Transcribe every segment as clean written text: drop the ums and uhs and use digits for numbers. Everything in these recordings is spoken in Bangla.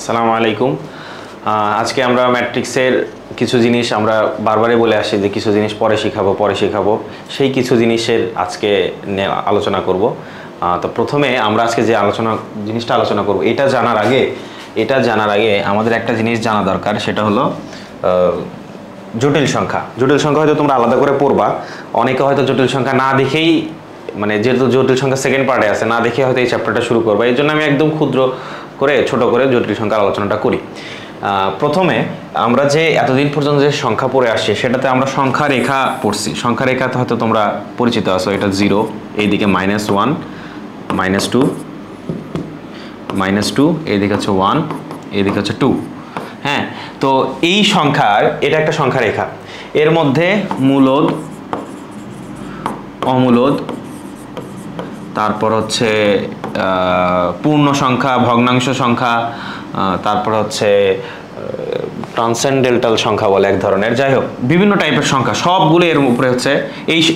আসসালামু আলাইকুম। আজকে আমরা ম্যাট্রিক্সের কিছু জিনিস আমরা বারবারই বলে আসি যে কিছু জিনিস পরে শিখাবো সেই কিছু জিনিসের আজকে আলোচনা করব। তো প্রথমে আমরা আজকে যে জিনিসটা আলোচনা করব এটা জানার আগে আমাদের একটা জিনিস জানা দরকার, সেটা হলো জটিল সংখ্যা হয়তো তোমরা আলাদা করে পড়বা। অনেকে হয়তো জটিল সংখ্যা না দেখেই, মানে যেহেতু জটিল সংখ্যা সেকেন্ড পার্টে আছে, না দেখে হয়তো এই চ্যাপ্টারটা শুরু করবা। এই জন্য আমি একদম ছোট করে জটিল সংখ্যার আলোচনাটা করি। প্রথমে আমরা যে এতদিন পর্যন্ত যে সংখ্যা পড়ে আসছে সেটাতে আমরা সংখ্যা রেখা পড়ছি। সংখ্যা রেখাতে হয়তো তোমরা পরিচিত আছো, এটা 0, এইদিকে -1, -2, -2, এইদিকে হচ্ছে 1, এইদিকে হচ্ছে 2। হ্যাঁ, তো এই সংখ্যার এটা একটা সংখ্যা রেখা, এর মধ্যে মূলদ, অমূলদ, তারপর হচ্ছে পূর্ণ সংখ্যা, ভগ্নাংশ সংখ্যা, তারপর হচ্ছে ট্রান্সেন্ডেন্টাল সংখ্যা বলে এক ধরনের, যাই হোক বিভিন্ন টাইপের সংখ্যা সবগুলো এর উপরে হচ্ছে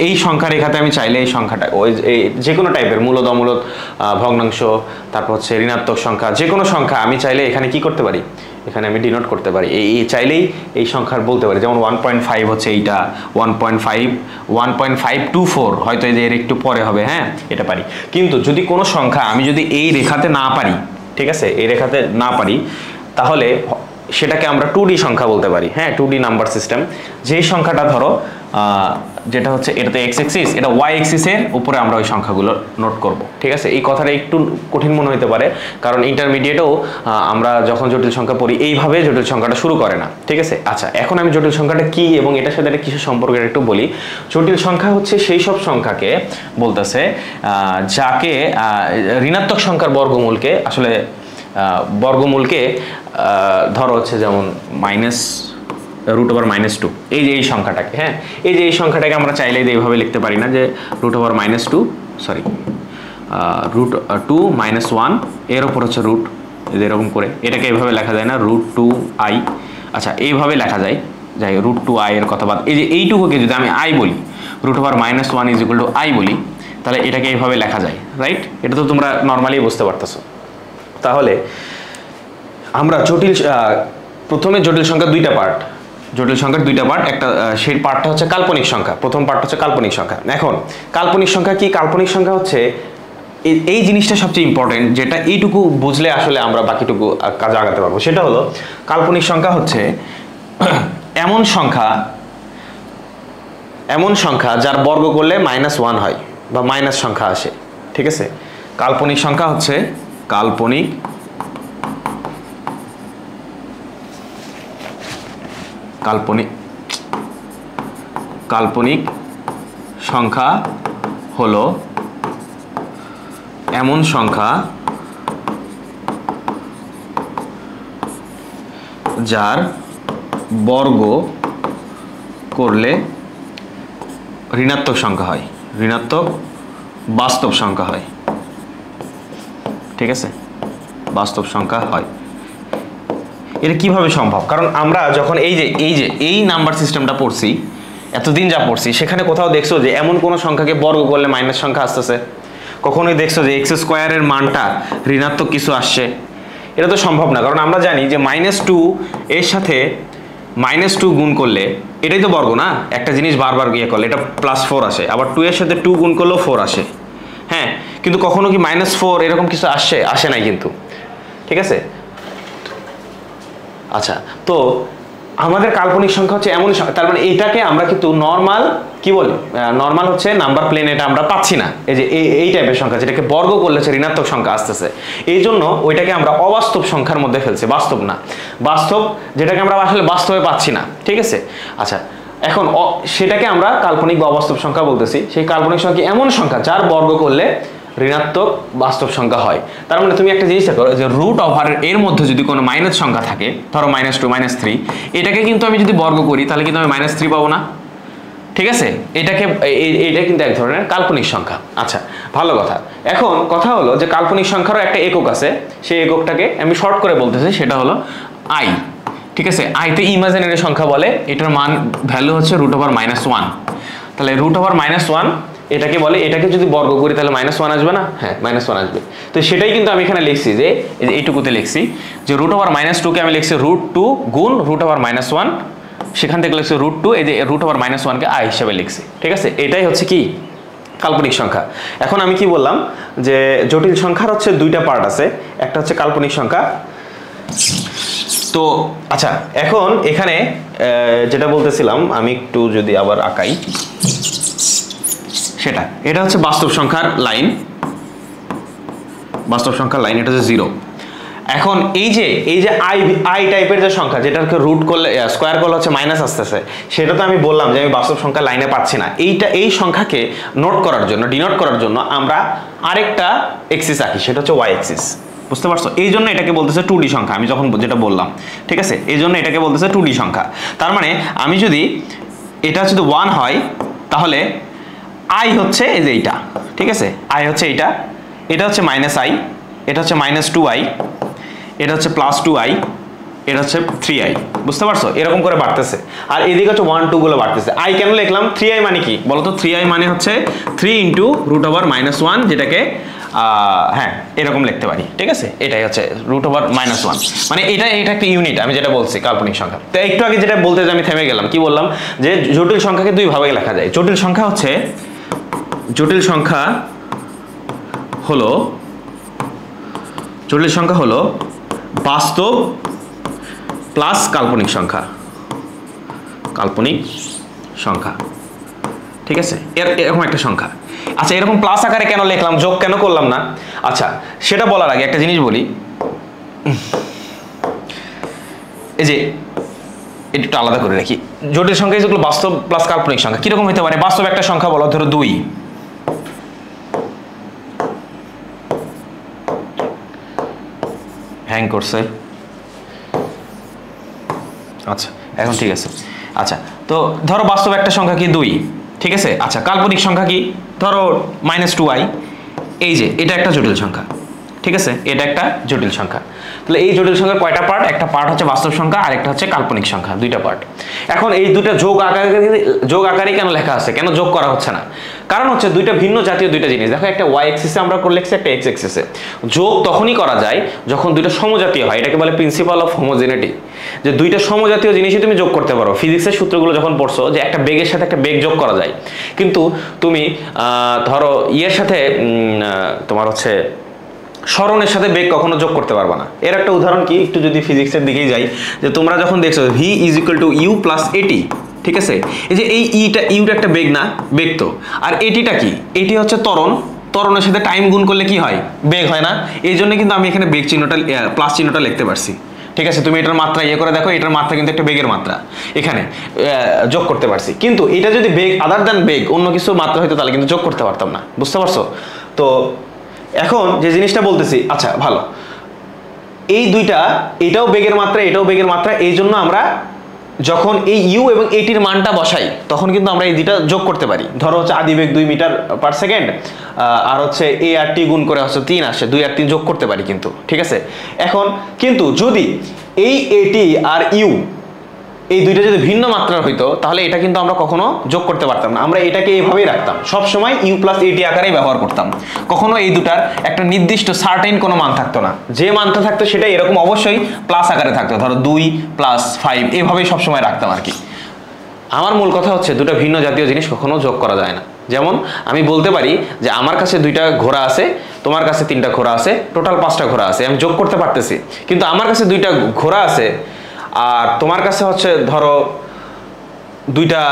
এই সংখ্যা রেখাতে আমি চাইলে এই সংখ্যাটা যে কোনো টাইপের মূলদ, অমূলদ, ভগ্নাংশ, তারপর হচ্ছে ঋণাত্মক সংখ্যা, যে কোনো সংখ্যা আমি চাইলে এখানে কি করতে পারি, এখানে আমি ডিনোট করতে পারি। চাইলেই এই সংখ্যার বলতে পারি। যেমন 1.5 হচ্ছে এইটা, 1.524 হয়তো এর একটু পরে হবে। হ্যাঁ, এটা পারি। কিন্তু যদি কোনো সংখ্যা আমি যদি এই রেখাতে না পারি, ঠিক আছে, এই রেখাতে না পারি, তাহলে সেটাকে আমরা 2D সংখ্যা বলতে পারি। হ্যাঁ, 2D নাম্বার সিস্টেম। যেই সংখ্যাটা ধরো যেটা হচ্ছে এটাতে x অ্যাক্সিস, এটা y অ্যাক্সিসের উপরে আমরা ওই সংখ্যাগুলো নোট করব। ঠিক আছে, এই কথাটা একটু কঠিন মনে হতে পারে, কারণ ইন্টারমিডিয়েটেও আমরা যখন জটিল সংখ্যা পড়ি এইভাবে জটিল সংখ্যাটা শুরু করে না। ঠিক আছে, আচ্ছা, এখন আমি জটিল সংখ্যাটা কি এবং এটার সাথে কিসের সম্পর্কে একটু বলি। জটিল সংখ্যা হচ্ছে সেই সব সংখ্যাকে বলতেছে যাকে ঋণাত্মক সংখ্যার বর্গমূলকে ধরো হচ্ছে যেমন √2, এই যে এই সংখ্যাটাকে, হ্যাঁ, এই যে এই সংখ্যাটাকে আমরা চাইলে এইভাবে লিখতে পারি না যে √2 √2 -1 এর ওপর হচ্ছে রুট, এরকম করে এটাকে এইভাবে লেখা যায় না, √2i। আচ্ছা, এইভাবে লেখা যায়, যাই √2i এর কথা বাদ, এই যে এইটুকুকে যদি আমি i বলি, √1 = i বলি, তাহলে এটাকে এইভাবে লেখা যায়, রাইট? এটা তো তোমরা নর্মালি বুঝতে পারতেছো। তাহলে আমরা প্রথমে জটিল সংখ্যার দুইটা পার্ট, একটা সেই পার্টটা হচ্ছে কাল্পনিক সংখ্যা। প্রথম পার্টটা হচ্ছে কাল্পনিক সংখ্যা। এখন কাল্পনিক সংখ্যা কি? কাল্পনিক সংখ্যা হচ্ছে এই জিনিসটা সবচেয়ে ইম্পর্টেন্ট, যেটা এইটুকু বুঝলে আসলে আমরা বাকিটুকু কাজে আগাতে পারবো। সেটা হলো কাল্পনিক সংখ্যা হচ্ছে এমন সংখ্যা যার বর্গ করলে -1 হয় বা মাইনাস সংখ্যা আসে। ঠিক আছে, কাল্পনিক সংখ্যা হচ্ছে কাল্পনিক সংখ্যা হলো এমন সংখ্যা যার বর্গ করলে ঋণাত্মক সংখ্যা হয়, ঋণাত্মক বাস্তব সংখ্যা হয়। ঠিক আছে, বাস্তব সংখ্যা হয়। এটা কিভাবে সম্ভব? কারণ আমরা যখন এই নাম্বার সিস্টেমটা পড়ছি, এতদিন যা পড়ছি, সেখানে কোথাও দেখছো যে এমন কোনো সংখ্যাকে বর্গ করলে মাইনাস সংখ্যা আসতেছে? কখনোই দেখছো যে x² এর মানটা ঋণাত্মক কিছু আসছে? এটা তো সম্ভব না, কারণ আমরা জানি যে -2 এর সাথে -2 গুণ করলে এটাই তো বর্গ না, একটা জিনিস বারবার ইয়ে করলে এটা +4 আসে, আবার 2 এর সাথে 2 গুণ করলেও 4 আসে। হ্যাঁ, কিন্তু কখনো কি -4 এরকম কিছু আসে নাই কিন্তু। ঠিক আছে, আচ্ছা, তো আমাদের কাল্পনিক সংখ্যা হচ্ছে এমন, তার মানে এটাকে আমরা কিন্তু নর্মাল কি বলি, নর্মাল হচ্ছে নাম্বার প্লেন, এটা আমরা পাচ্ছি না। এই যে এই টাইপের সংখ্যা যেটাকে বর্গ করলে হচ্ছে ঋণাত্মক সংখ্যা আসতেছে, এই জন্য ওইটাকে আমরা অবাস্তব সংখ্যার মধ্যে ফেলছি। বাস্তব না, বাস্তব যেটাকে আমরা আসলে বাস্তবে পাচ্ছি না। ঠিক আছে, আচ্ছা, এখন সেটাকে আমরা কাল্পনিক বা অবাস্তব সংখ্যা বলতেছি। সেই কাল্পনিক সংখ্যা এমন সংখ্যা যার বর্গ করলে ঋণাত্মক বাস্তব সংখ্যা হয়। তার মানে তুমি একটা জিনিস দেখো যে √ এর মধ্যে যদি কোনো মাইনাস সংখ্যা থাকে, ধরো -2 -3, এটাকে কিন্তু আমি যদি বর্গ করি তাহলে কিন্তু আমি -3 পাবো না। ঠিক আছে, এটা কিন্তু এক ধরনের কাল্পনিক সংখ্যা। আচ্ছা, ভালো কথা। এখন কথা হলো যে কাল্পনিক সংখ্যারও একটা একক আছে, সেই এককটাকে আমি শর্ট করে বলতেছি, সেটা হলো i। ঠিক আছে, i তে ইমাজিনারি সংখ্যা বলে, এটার মান ভ্যালু হচ্ছে √1। তাহলে √1 এটাকে বলে, এটাকে যদি বর্গ করি তাহলে -1 আসবে না? হ্যাঁ, -1 আসবে। তো সেটাই কিন্তু আমি এখানে লিখছি যে এইটুকুতে লিখছি যে √2 কে আমি লিখছি √2 গুণ √1 সেখান থেকে লিখছি √2, এই যে √1 কে i হিসেবে লিখছি। ঠিক আছে, এটাই হচ্ছে কি কাল্পনিক সংখ্যা। এখন আমি কি বললাম যে জটিল সংখ্যার হচ্ছে দুইটা পার্ট আছে, একটা হচ্ছে কাল্পনিক সংখ্যা। তো আচ্ছা, এখন এখানে যেটা বলতেছিলাম আমি একটু যদি আবার আঁকাই, এটা হচ্ছে বাস্তব সংখ্যার লাইন, এটা হচ্ছে 0। এখন এই যে আই টাইপের যে সংখ্যা যেটাকে রুট করলে স্কোয়ার করলে হচ্ছে মাইনাস আসতেছে, সেটা তো আমি বললাম যে আমি বাস্তব সংখ্যা লাইনে পাচ্ছি না। এই সংখ্যাকে নোট করার জন্য, ডিনোট করার জন্য আমরা আরেকটা এক্সিস আঁকি, সেটা হচ্ছে ওয়াই এক্সিস। বুঝতে পারছো? এই জন্য এটাকে বলতেছে 2D সংখ্যা, আমি যখন যেটা বললাম। ঠিক আছে, এই জন্য এটাকে বলতেছে 2D সংখ্যা। তার মানে আমি যদি এটা যদি 1 হয় তাহলে আই হচ্ছে এই যে এইটা। ঠিক আছে, আই হচ্ছে এইটা, এটা হচ্ছে -i, এটা হচ্ছে -2i, এটা হচ্ছে +2i, এটা হচ্ছে 3i। বুঝতে পারছো? এরকম করে বাড়তেছে, আর এদিকে হচ্ছে 1 2 গুলো বাড়তেছে। i কেন লিখলাম? 3i মানে কি বলতো? 3i মানে হচ্ছে 3 × √1, যেটাকে হ্যাঁ এরকম লিখতে পারি। ঠিক আছে, এটাই হচ্ছে √1, মানে এটা একটা ইউনিট, আমি যেটা বলছি কাল্পনিক সংখ্যা। তো একটু আগে যেটা বলতে যে আমি থেমে গেলাম, কি বললাম যে জটিল সংখ্যাকে দুই ভাবে লেখা যায়। জটিল সংখ্যা হলো বাস্তব প্লাস কাল্পনিক সংখ্যা। ঠিক আছে, এরকম একটা সংখ্যা। আচ্ছা, এরকম প্লাস আকারে কেন লিখলাম, যোগ কেন করলাম না? আচ্ছা, সেটা বলার আগে একটা জিনিস বলি। এই যে একটু আলাদা করে রাখি, জটিল সংখ্যা যেগুলো বাস্তব প্লাস কাল্পনিক সংখ্যা কিরকম হতে পারে? বাস্তব একটা সংখ্যা বলো, ধরো 2। হ্যাং করছে। আচ্ছা, এখন ঠিক আছে। আচ্ছা, তো ধরো বাস্তব একটা সংখ্যা কি 2। ঠিক আছে, আচ্ছা কাল্পনিক সংখ্যা কি? ধরো -2i। এই যে এটা একটা জটিল সংখ্যা। ঠিক আছে, এটা একটা জটিল সংখ্যা। তাহলে এই জটিল সংখ্যার কয়টা পার্ট? একটা পার্ট হচ্ছে বাস্তব সংখ্যা, আর একটা হচ্ছে কাল্পনিক সংখ্যা, দুইটা পার্ট। এখন এই দুইটা যোগ আকারে কেন লেখা আছে, কেন যোগ করা হচ্ছে না? কারণ হচ্ছে দুইটা ভিন্ন জাতীয় দুইটা জিনিস। দেখো, একটা ওয়াই এক্সিসে আমরা করে লিখছি, একটা এক্স এক্সিসে। যোগ তখনই করা যায় যখন দুইটা সমজাতীয় হয়, এটাকে বলে প্রিন্সিপাল অফ হোমোজেনিটি, যে দুইটা সমজাতীয় জিনিসই তুমি যোগ করতে পারো। ফিজিক্সের সূত্রগুলো যখন পড়ছো যে একটা বেগের সাথে একটা বেগ যোগ করা যায়, কিন্তু তুমি ধরো ইয়ের সাথে তোমার হচ্ছে স্মরণের সাথে বেগ কখনো যোগ করতে পারবে না। এর একটা উদাহরণ কি, একটু যদি ফিজিক্সের দিকেই যাই, যে তোমরা যখন দেখছো v = u + at। ঠিক আছে, এই যে এই ইউটা একটা বেগ না, বেগ তো। আর এটিটা কি? এটি হচ্ছে ত্বরণের সাথে টাইম গুণ করলে কি হয়? বেগ হয় না? এই জন্য কিন্তু আমি এখানে বেগ চিহ্নটা প্লাস চিহ্নটা লিখতে পারছি। ঠিক আছে, তুমি এটার মাত্রা করে দেখো, এটার মাত্রা কিন্তু একটা বেগের মাত্রা, এখানে যোগ করতে পারছি। কিন্তু এটা যদি বেগ আদার দ্যান বেগ অন্য কিছু মাত্রা হইতো, তাহলে কিন্তু যোগ করতে পারতাম না। বুঝতে পারছো? তো এখন যে জিনিসটা বলতেছি, আচ্ছা ভালো, এই দুইটা, এটাও বেগের মাত্রা, এটাও বেগের মাত্রা। এই জন্য আমরা যখন এই ইউ এবং এটির মানটা বসাই, তখন কিন্তু আমরা এই দুইটা যোগ করতে পারি। ধরো হচ্ছে আদিবেগ 2 মিটার/সেকেন্ড, আর হচ্ছে এ আর টি গুণ করে হচ্ছে 3 আসে, 2 আর 3 যোগ করতে পারি কিন্তু। ঠিক আছে, এখন কিন্তু যদি এই এটি আর ইউ এই দুইটা যদি ভিন্ন মাত্রার হইতো, তাহলে এটা কিন্তু আমরা কখনো যোগ করতে পারতাম না। আমরা এটাকে এইভাবেই রাখতাম, সব সময় ইউ প্লাস এটি আকারেই ব্যবহার করতাম। কখনো এই দুটার একটা নির্দিষ্ট সার্টেন কোনো মান থাকতো না। যে মানটা থাকতো সেটা এরকম অবশ্যই প্লাস আকারে থাকতো, ধরো 2 + 5 এইভাবেই সবসময় রাখতাম আর কি। আমার মূল কথা হচ্ছে দুটো ভিন্ন জাতীয় জিনিস কখনো যোগ করা যায় না। যেমন আমি বলতে পারি যে আমার কাছে 2টা ঘোড়া আছে, তোমার কাছে 3টা ঘোড়া আছে, টোটাল 5টা ঘোড়া আছে, আমি যোগ করতে পারতেছি। কিন্তু আমার কাছে 2টা ঘোড়া আছে আর তোমার কাছে হচ্ছে ধরো 2টা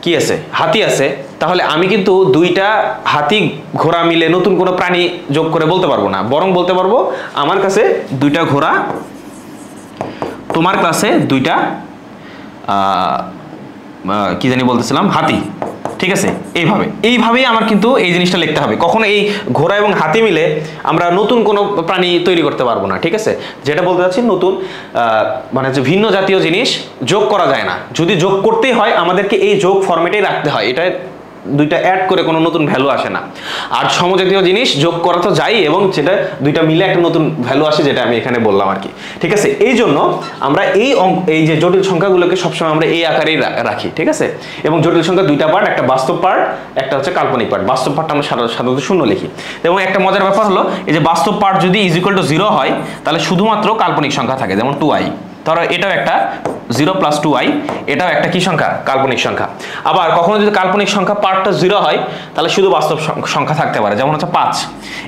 কি আছে, হাতি আছে, তাহলে আমি কিন্তু 2টা হাতি ঘোড়া মিলে নতুন কোনো প্রাণী যোগ করে বলতে পারবো না। বরং বলতে পারবো আমার কাছে 2টা ঘোড়া, তোমার কাছে 2টা কি জানি বলতেছিলাম, হাতি। ঠিক আছে, এইভাবেই আমার কিন্তু এই জিনিসটা লিখতে হবে। কখনো এই ঘোড়া এবং হাতি মিলে আমরা নতুন কোনো প্রাণী তৈরি করতে পারবো না। ঠিক আছে, যেটা বলতে চাচ্ছি, নতুন মানে যে ভিন্ন জাতীয় জিনিস যোগ করা যায় না। যদি যোগ করতেই হয় আমাদেরকে এই যোগ ফরম্যাটেই রাখতে হয়। এটা দুইটা অ্যাড করে কোনো নতুন ভ্যালু আসে না। আর সমজাতীয় জিনিস যোগ করা তো যাই, এবং সেটা দুইটা মিলে একটা নতুন ভ্যালু আসে, যেটা আমি এখানে বললাম আর কি। ঠিক আছে, এই জন্য আমরা এই যে জটিল সংখ্যাগুলোকে সবসময় আমরা এই আকারেই রাখি। ঠিক আছে, এবং জটিল সংখ্যা দুইটা পার্ট, একটা বাস্তব পার্ট, একটা হচ্ছে কাল্পনিক পার্ট। বাস্তব পার্টটা আমরা সাধারণত শূন্য লিখি। এবং একটা মজার ব্যাপার হলো, এই যে বাস্তব পার্ট যদি ইজ ইকুয়াল টু 0 হয়, তাহলে শুধুমাত্র কাল্পনিক সংখ্যা থাকে, যেমন 2i। ধরো এটাও একটা 0 + 2i, এটাও একটা কি সংখ্যা? কাল্পনিক সংখ্যা। আবার কখনো যদি কাল্পনিক সংখ্যা পার্টটা 0 হয়, তাহলে শুধু বাস্তব সংখ্যা থাকতে পারে, যেমন হচ্ছে 5।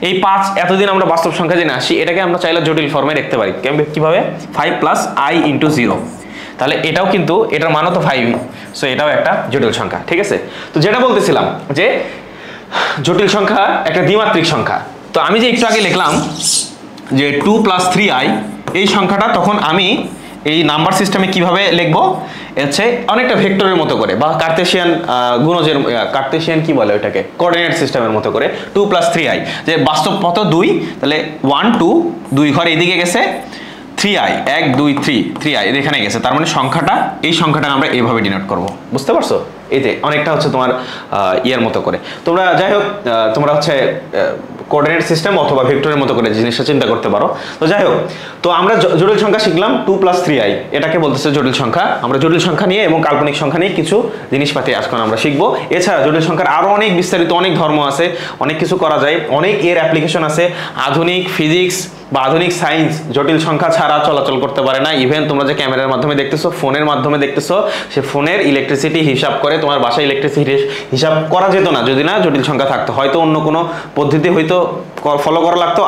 এই 5 এতদিন আমরা বাস্তব সংখ্যা জেনে আসি, এটাকে আমরা চাইলে জটিল ফর্মে লিখতে পারি। কিভাবে? 5 + i × 0। তাহলে এটাও কিন্তু, এটার মানও তো 5, সো এটাও একটা জটিল সংখ্যা। ঠিক আছে, তো যেটা বলতেছিলাম যে জটিল সংখ্যা একটা দ্বিমাত্রিক সংখ্যা। তো আমি যে একটু আগে লিখলাম যে 2 + 3i, এই সংখ্যাটা তখন আমি এই নাম্বার সিস্টেমে কিভাবে লিখবো? হচ্ছে অনেকটা ভেক্টরের মতো করে, বা কার্তেশিয়ান গুণজের, কার্তেশিয়ান কি বলে ওটাকে, কোঅর্ডিনেট সিস্টেমের মতো করে। 2 + 3i, যে বাস্তব পথ 2, তাহলে 1 2 2 ঘর এইদিকে গেছে, 3i 1 2 3 3i এখানে গেছে। তার মানে সংখ্যাটা, এই সংখ্যাটা আমরা এইভাবে ডিনোট করব। বুঝতে পারছো? এই যে অনেকটা হচ্ছে তোমার ইয়ার মতো করে। তোমরা যাই হোক, তোমরা হচ্ছে কোঅর্ডিনেট সিস্টেম অথবা ভেক্টরের মতো করে জিনিসটা চিন্তা করতে পারো। তো যাই হোক, তো আমরা জটিল সংখ্যা শিখলাম 2 + 3i, এটাকে বলতেছে জটিল সংখ্যা। আমরা জটিল সংখ্যা নিয়ে এবং কাল্পনিক সংখ্যা নিয়ে কিছু জিনিসপাতি আজকে আমরা শিখবো। এছাড়া জটিল সংখ্যার আরো অনেক বিস্তারিত অনেক ধর্ম আছে, অনেক কিছু করা যায়, অনেক এর অ্যাপ্লিকেশন আছে। আধুনিক ফিজিক্স বা আধুনিক সায়েন্স জটিল সংখ্যা ছাড়া চলাচল করতে পারে না। ইভেন তোমরা যে ক্যামেরার মাধ্যমে দেখতেছো, ফোনের মাধ্যমে দেখতেছো, সে ফোনের ইলেকট্রিসিটি হিসাব করে তোমার বাসায় ইলেকট্রিসিটি হিসাব করা যেত না যদি না জটিল সংখ্যা থাকতো। হয়তো অন্য কোনো পদ্ধতি হয়তো ফলো করা লাগতো,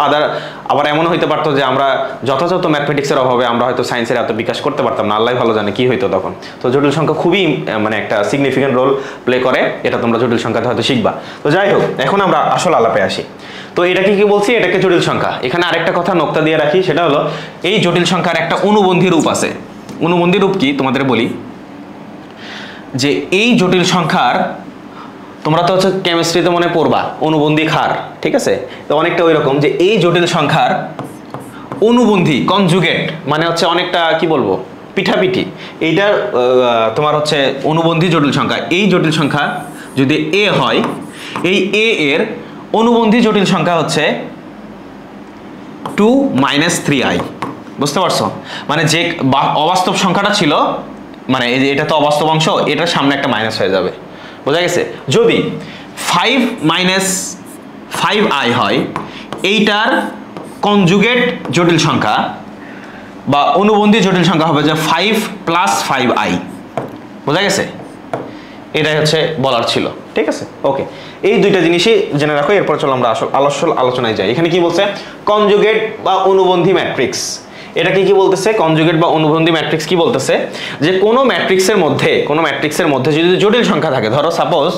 আবার এমন হইতে পারতো যে আমরা যথাযথ ম্যাথমেটিক্সের অভাবে আমরা হয়তো সায়েন্সের এত বিকাশ করতে পারতাম না। আল্লাহ ভালো জানে কি হইতো তখন। তো জটিল সংখ্যা খুবই মানে একটা সিগনিফিকেন্ট রোল প্লে করে, এটা তোমরা জটিল সংখ্যাতে হয়তো শিখবা। তো যাই হোক, এখন আমরা আসল আলাপে আসি। তো এটাকে কি বলছি? এটাকে জটিল সংখ্যা। এখানে আরেকটা কথা নোক্তা দিয়ে রাখি, সেটা হলো এই জটিল সংখ্যার একটা অনুবন্ধী রূপ আছে। অনুবন্ধী রূপ কি তোমাদের বলি, যে এই জটিল সংখ্যার, তোমরা তো হচ্ছে কেমিস্ট্রিতে মনে পড়বা অনুবন্ধী ক্ষার, ঠিক আছে? তো অনেকটা ওই রকম, যে এই জটিল সংখ্যার অনুবন্ধী কনজুগেট, মানে হচ্ছে অনেকটা কি বলবো, পিঠাপিঠি। এইটা তোমার হচ্ছে অনুবন্ধী জটিল সংখ্যা। এই জটিল সংখ্যা যদি এ হয়, এই এ এর অনুবন্ধী জটিল সংখ্যা হচ্ছে 2 - 3i। বুঝতে পারছো? মানে যে অবাস্তব সংখ্যাটা ছিল, মানে এটা তো অবাস্তব অংশ, এটার সামনে একটা মাইনাস হয়ে যাবে। বোঝা গেছে? যদি 5 - 5i হয়, এইটার কনজুগেট জটিল সংখ্যা বা অনুবন্ধী জটিল সংখ্যা হবে যে 5 + 5i। বোঝা গেছে? এটাই হচ্ছে বলার ছিল। ঠিক আছে, ওকে। এই দুইটা জিনিসই জেনে রাখো, এরপর চলো আমরা আসল আলোচনায় যাই। এখানে কি বলছে? কনজুগেট বা অনুবন্ধী ম্যাট্রিক্স। এটাকে কি বলতেছে? কনজুগেট বা অনুবন্ধী ম্যাট্রিক্স কি বলতেছে? যে কোনো ম্যাট্রিক্সের মধ্যে যদি জটিল সংখ্যা থাকে, ধরো সাপোজ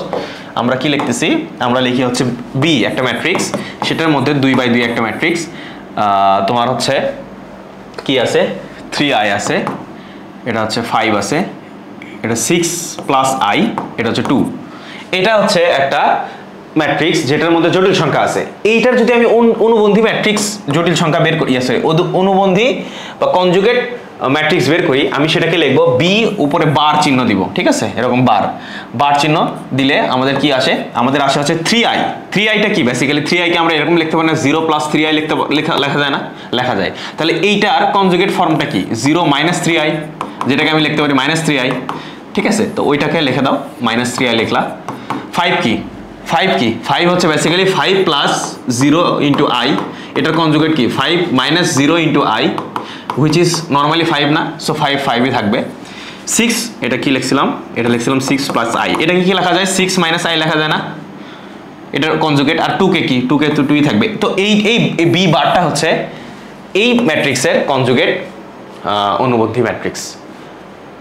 আমরা কি লিখতেছি, আমরা লিখি হচ্ছে বি একটা ম্যাট্রিক্স, সেটার মধ্যে 2/2 একটা ম্যাট্রিক্স, তোমার হচ্ছে কি আছে, 3i আছে, এটা হচ্ছে 5 আছে, এটা 6 + i, এটা হচ্ছে 2। এটা হচ্ছে একটা ম্যাট্রিক্স যেটার মধ্যে জটিল সংখ্যা আছে। এইটার যদি আমি অনুবন্ধী ম্যাট্রিক্স জটিল সংখ্যা বের করি, অনুবন্ধী বা কনজুগেট ম্যাট্রিক্স বের করি, আমি সেটাকে লিখবো বি, উপরে বার চিহ্ন দিব। ঠিক আছে, এরকম বার চিহ্ন দিলে আমাদের কি আসে? আমাদের আসে হচ্ছে 3i। 3iটা কি? বেসিক্যালি 3i কে আমরা এরকম লিখতে পারি না, 0 + 3i লেখা যায় না? লেখা যায়। তাহলে এইটার কনজুগেট ফর্মটা কি? 0 - 3i, যেটাকে আমি লিখতে পারি -3i। ঠিক আছে, তো ওইটাকে লিখে দাও, -3i লিখলা। 5 কি? 5 হচ্ছে বেসিক্যালি 5 + 0 × i, এটার কনজুগেট কি? 5 - 0 × i, which is normally 5 না, সো 5ই থাকবে। 6, এটা কি লিখছিলাম? এটা লিখছিলাম 6 + i। এটাকে কি লেখা যায়? 6 - i লেখা যায় না? এটার কনজুগেট। আর 2 কে কি? 2 কে তো 2ই থাকবে। তো এই বি বারটা হচ্ছে এই ম্যাট্রিক্সের কনজুগেট অনুবন্ধী ম্যাট্রিক্স।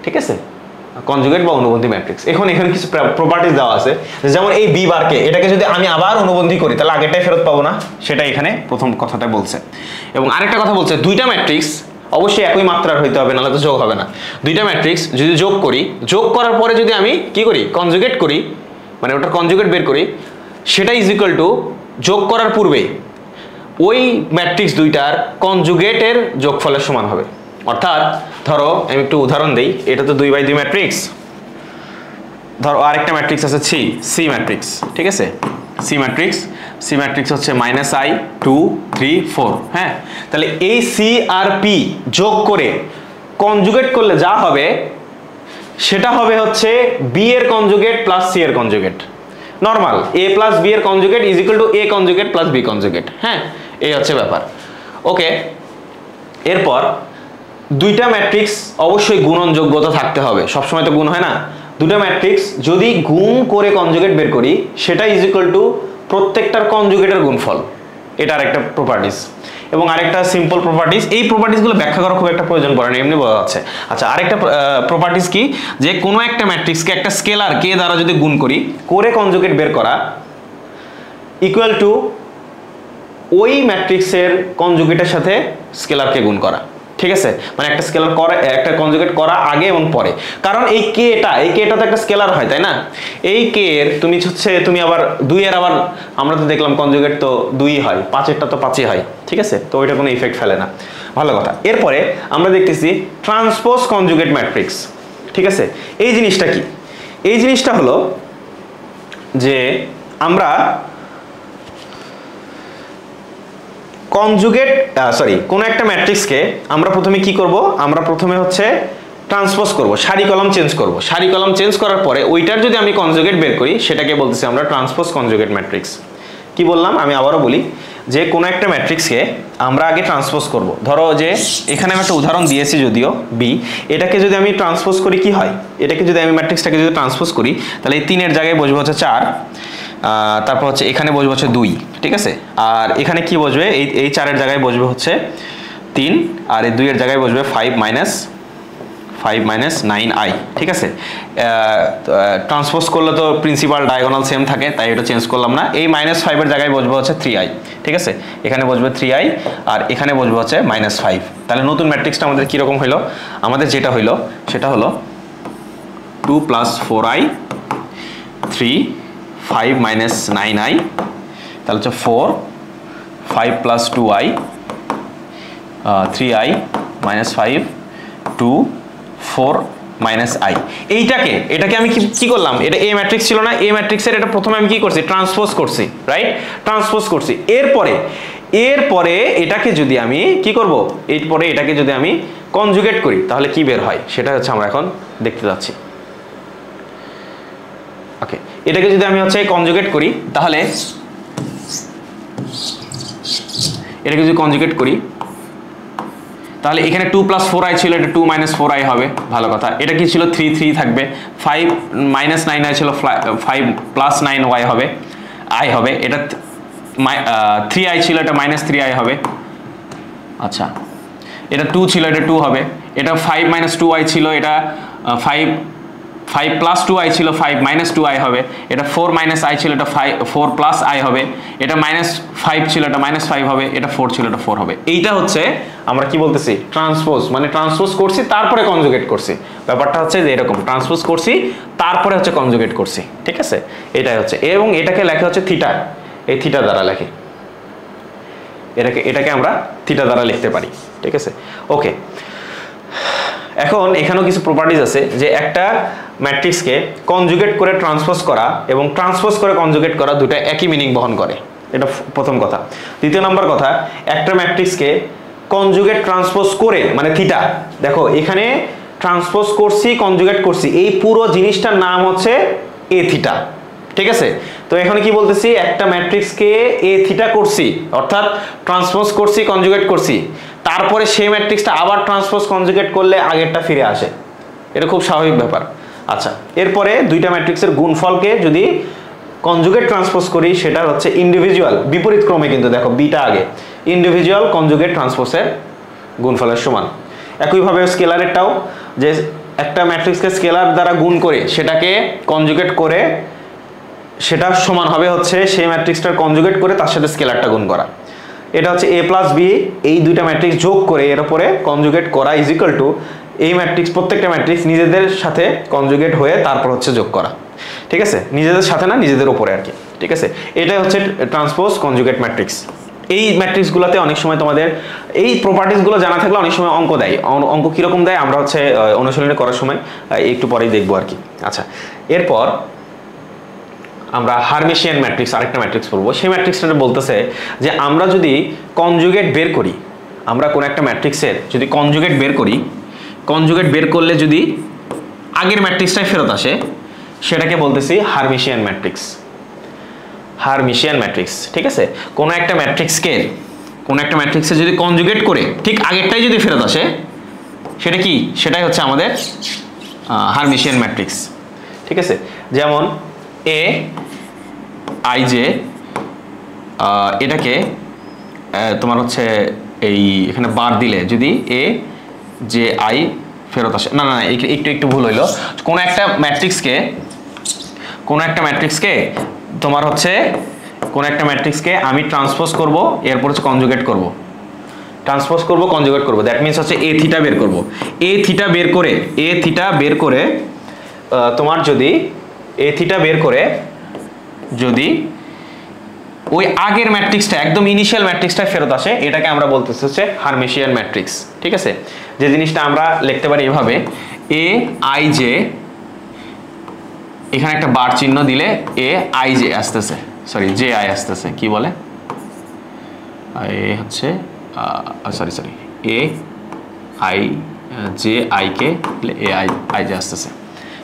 ঠিক আছে, কনজুগেট বা অনুবন্ধী ম্যাট্রিক্স। এখন এখানে কিছু প্রপার্টিজ দেওয়া আছে, যেমন এই বি বারকে, এটাকে যদি আমি আবার অনুবন্ধী করি, তাহলে আগেরটাই ফেরত পাবো না, সেটা এখানে প্রথম কথাটা বলছে। এবং আরেকটা কথা বলছে, দুইটা ম্যাট্রিক্স অবশ্যই একই মাত্রার হইতে হবে, নাহলে তো যোগ হবে না। দুইটা ম্যাট্রিক্স যদি যোগ করি, যোগ করার পরে যদি আমি কি করি? কনজুগেট করি, মানে ওটার কনজুগেট বের করি, সেটা ইজ ইকুয়াল টু যোগ করার পূর্বে ওই ম্যাট্রিক্স দুইটার কনজুগেটের যোগফলের সমান হবে। অর্থাৎ ধরো আমি একটু উদাহরণ দেই, এটা তো 2/2 ম্যাট্রিক্স, ধরো আরেকটা ম্যাট্রিক্স আছে সি ম্যাট্রিক্স, ঠিক আছে, সি ম্যাট্রিক্স হচ্ছে -i 2 3 4, হ্যাঁ। তাহলে এই সি আর পি যোগ করে কনজুগেট করলে যা হবে সেটা হবে হচ্ছে বি এর কনজুগেট প্লাস সি এর conjugate, normal a plus B এর conjugate is equal to a conjugate plus B conjugate, হ্যাঁ, এই হচ্ছে ব্যাপার। ওকে, এরপর দুইটা ম্যাট্রিক্স অবশ্যই গুণনযোগ্যতা থাকতে হবে, সবসময় তো গুণ হয় না। দুটো ম্যাট্রিক্স যদি গুণ করে কনজুগেট বের করি সেটা ইজ ইকুয়াল টু প্রত্যেকটার কনজুগেটের গুণফল, এটা আরেকটা প্রপার্টিস। এবং আরেকটা সিম্পল প্রপার্টিস, এই প্রপার্টিসগুলো ব্যাখ্যা করা খুব একটা প্রয়োজন পড়ে না, এমনি বোঝা যাচ্ছে। আচ্ছা, আরেকটা প্রপার্টিস কি, যে কোনো একটা ম্যাট্রিক্সকে একটা স্কেলার কে দ্বারা যদি গুণ করি করে কনজুগেট বের করা ইকুয়াল টু ওই ম্যাট্রিক্সের কনজুগেটের সাথে স্কেলারকে গুণ করা, ঠিক আছে, মানে একটা স্কেলার করে একটা কনজুগেট করা আগে এবং পরে। কারণ এই কেটা তো একটা স্কেলার হয়, তাই না? এই কে এর তুমি আবার 2 এর আবার আমরা তো দেখলাম কনজুগেট তো 2ই হয়, 5এরটা তো 5ই হয়, ঠিক আছে, তো ওইটা কোনো ইফেক্ট ফেলে না, ভালো কথা। এরপরে আমরা দেখতেছি ট্রান্সপোজ কনজুগেট ম্যাট্রিক্স, ঠিক আছে। এই জিনিসটা কি? এই জিনিসটা হলো যে আমরা কনজুগেট কোন একটা ম্যাট্রিক্সকে আমরা প্রথমে কি করব, আমরা প্রথমে হচ্ছে ট্রান্সপোজ করব, সারি কলাম চেঞ্জ করব। সারি কলাম চেঞ্জ করার পরে ওইটার যদি আমি কনজুগেট বের করি সেটাকে বলতেছি আমরা ট্রান্সপোজ কনজুগেট ম্যাট্রিক্স। কি বললাম আমি আবারও বলি, যে কোনো একটা ম্যাট্রিক্সকে আমরা আগে ট্রান্সপোজ করব। ধরো যে এখানে আমি একটা উদাহরণ দিয়েছি যদিও বি, এটাকে যদি আমি ট্রান্সপোজ করি কি হয়, এটাকে যদি আমি ম্যাট্রিক্সটাকে যদি ট্রান্সপোজ করি তাহলে এই 3 এর জায়গায় বসবে হচ্ছে 4, তারপর হচ্ছে এখানে বসবে হচ্ছে 2, ঠিক আছে, আর এখানে কি বসবে, এই 4 এর জায়গায় বসবে হচ্ছে 3, আর এই 2 এর জায়গায় বসবে 5 - 9i, ঠিক আছে। ট্রান্সপোজ করলে তো প্রিন্সিপাল ডায়াগোনাল সেম থাকে, তাই এটা চেঞ্জ করলাম না। এই -5 এর জায়গায় বসবে হচ্ছে 3i, ঠিক আছে, এখানে বসবে 3i আর এখানে বসবে হচ্ছে -5। তাহলে নতুন ম্যাট্রিক্সটা আমাদের কীরকম হইলো, আমাদের যেটা হইলো সেটা হলো 2 + 4i 3 5 - 9i, তাহলে হচ্ছে 4 5 + 2i 3i -5 2 4 - i। এটাকে আমি কি করলাম, এটা এ ম্যাট্রিক্স ছিল না, এ ম্যাট্রিক্সের এটা প্রথমে আমি কি করছি, ট্রান্সপোজ করছি, রাইট, ট্রান্সপোজ করছি। এরপরে এটাকে যদি আমি কি করব, এরপরে এটাকে যদি আমি কনজুগেট করি তাহলে কি বের হয় সেটা হচ্ছে আমরা এখন দেখতে যাচ্ছি। ওকে, এটাকে যদি আমি হচ্ছে কনজুগেট করি তাহলে এটাকে যদি কনজুগেট করি তাহলে এখানে 2 + 4i ছিল, এটা 2 - 4i হবে, ভালো কথা। এটা কি ছিল 3 থাকবে, 5 - 9i ছিল 5 + 9y হবে, i হবে, এটা 3i ছিল, এটা -3i হবে। আচ্ছা, এটা 2 ছিল, এটা 2 হবে, এটা 5 - 2i ছিল, এটা 5 + 2i ছিল, 5 - 2i হবে, এটা 4 - i ছিল, এটা 4 + i হবে, এটা -5 ছিল, এটা -5 হবে, এটা 4 ছিল, এটা 4 হবে। এইটা হচ্ছে আমরা কি বলতেছি, ট্রান্সপোজ, মানে ট্রান্সপোজ করছি তারপরে কনজুগেট করছি, ব্যাপারটা হচ্ছে যে এরকম, ট্রান্সপোজ করছি তারপরে হচ্ছে কনজুগেট করছি, ঠিক আছে, এটাই হচ্ছে। এবং এটাকে লেখা হচ্ছে থিটা, এই থিটা দ্বারা লেখে, এটাকে আমরা থিটা দ্বারা লিখতে পারি, ঠিক আছে। ওকে, এখন এখানেও কিছু প্রপার্টিজ আছে, যে একটা ম্যাট্রিক্সকে কনজুগেট করে ট্রান্সপোজ করা এবং ট্রান্সপোজ করে কনজুগেট করা দুটো একই মিনিং বহন করে, এটা প্রথম কথা। দ্বিতীয় নম্বর কথা, একটা ম্যাট্রিক্সকে কনজুগেট ট্রান্সপোজ করে, মানে থিটা, দেখো এখানে ট্রান্সপোজ করছি কনজুগেট করছি, এই পুরো জিনিসটার নাম হচ্ছে এ থিটা, ঠিক আছে। তো এখানে কি বলতেছি, একটা ম্যাট্রিক্সকে এ থিটা করছি, অর্থাৎ ট্রান্সপোজ করছি কনজুগেট করছি, তারপরে সেই ম্যাট্রিক্সটা আবার ট্রান্সপোজ কনজুগেট করলে আগেরটা ফিরে আসে, এটা খুব স্বাভাবিক ব্যাপার। আচ্ছা, এরপরে দুইটা ম্যাট্রিক্সের গুণফলকে যদি কনজুগেট ট্রান্সপোজ করি সেটা হচ্ছে ইন্ডিভিজুয়াল, বিপরীত ক্রমে, কিন্তু দেখো বিটা আগে, ইন্ডিভিজুয়াল কনজুগেট ট্রান্সপোজের গুণফলের সমান। একইভাবে স্কেলারেরটাও, যে একটা ম্যাট্রিক্সকে স্কেলার দ্বারা গুণ করে সেটাকে কনজুগেট করে সেটা সমান হবে হচ্ছে সেই ম্যাট্রিক্সটার কনজুগেট করে তার সাথে স্কেলারটা গুণ করা। এটা হচ্ছে a + b, এই দুইটা ম্যাট্রিক্স যোগ করে এর উপরে কনজুগেট করা ইজ ইকুয়াল টু এই ম্যাট্রিক্স, প্রত্যেকটা ম্যাট্রিক্স নিজেদের সাথে কনজুগেট হয়ে তারপর হচ্ছে যোগ করা, ঠিক আছে, নিজেদের সাথে না নিজেদের উপরে আর কি, ঠিক আছে। এটা হচ্ছে ট্রান্সপোজ কনজুগেট ম্যাট্রিক্স। এই ম্যাট্রিক্সগুলোতে অনেক সময় তোমাদের এই প্রপার্টিসগুলো জানা থাকলে অনেক সময় অঙ্ক দেয়। অঙ্ক কীরকম দেয় আমরা হচ্ছে অনুশীলনী করার সময় একটু পরেই দেখবো আর কি। আচ্ছা, এরপর আমরা হারমিশিয়ান ম্যাট্রিক্স, আরেকটা ম্যাট্রিক্স পড়বো। সেই ম্যাট্রিক্সটা বলতেছে যে আমরা যদি কনজুগেট বের করি, আমরা কোনো একটা ম্যাট্রিক্সের যদি কনজুগেট বের করি, কনজুগেট বের করলে যদি আগের ম্যাট্রিক্সটাই ফেরত আসে, সেটাকে বলতেছি হারমিশিয়ান ম্যাট্রিক্স। হারমিশিয়ান ম্যাট্রিক্স, ঠিক আছে। কোনো একটা ম্যাট্রিক্সে যদি কনজুগেট করে ঠিক আগেরটাই যদি ফেরত আসে, সেটা কি? সেটাই হচ্ছে আমাদের হারমিশিয়ান ম্যাট্রিক্স, ঠিক আছে। যেমন এ আই জে, এটাকে তোমার হচ্ছে এই এখানে বার দিলে যদি এ জে আই ফেরত আসে, না না একটু ভুল হইলো। কোনো একটা ম্যাট্রিক্সকে তোমার হচ্ছে কোনো একটা ম্যাট্রিক্সকে আমি ট্রান্সপোজ করব, এরপর হচ্ছে কনজুগেট করব, কনজুগেট করব। দ্যাট মিনস হচ্ছে এ থিটা বের করব। এ থিটা বের করে তোমার যদি এ থিটা বের করে যদি ওই আগের ম্যাট্রিক্সটা একদম ইনিশিয়াল ম্যাট্রিক্সটা ফেরত আসে, এটাকে আমরা বলতেছি হচ্ছে হারমিশিয়ান ম্যাট্রিক্স, ঠিক আছে। যে জিনিসটা আমরা লিখতে পারি এভাবে, এ আই জে, এখানে একটা বার চিহ্ন দিলে এ আই জে আসতেছে, সরি জে আই আসতেছে, কি বলে এ হচ্ছে sorry A I J I K A I J আসতেছে,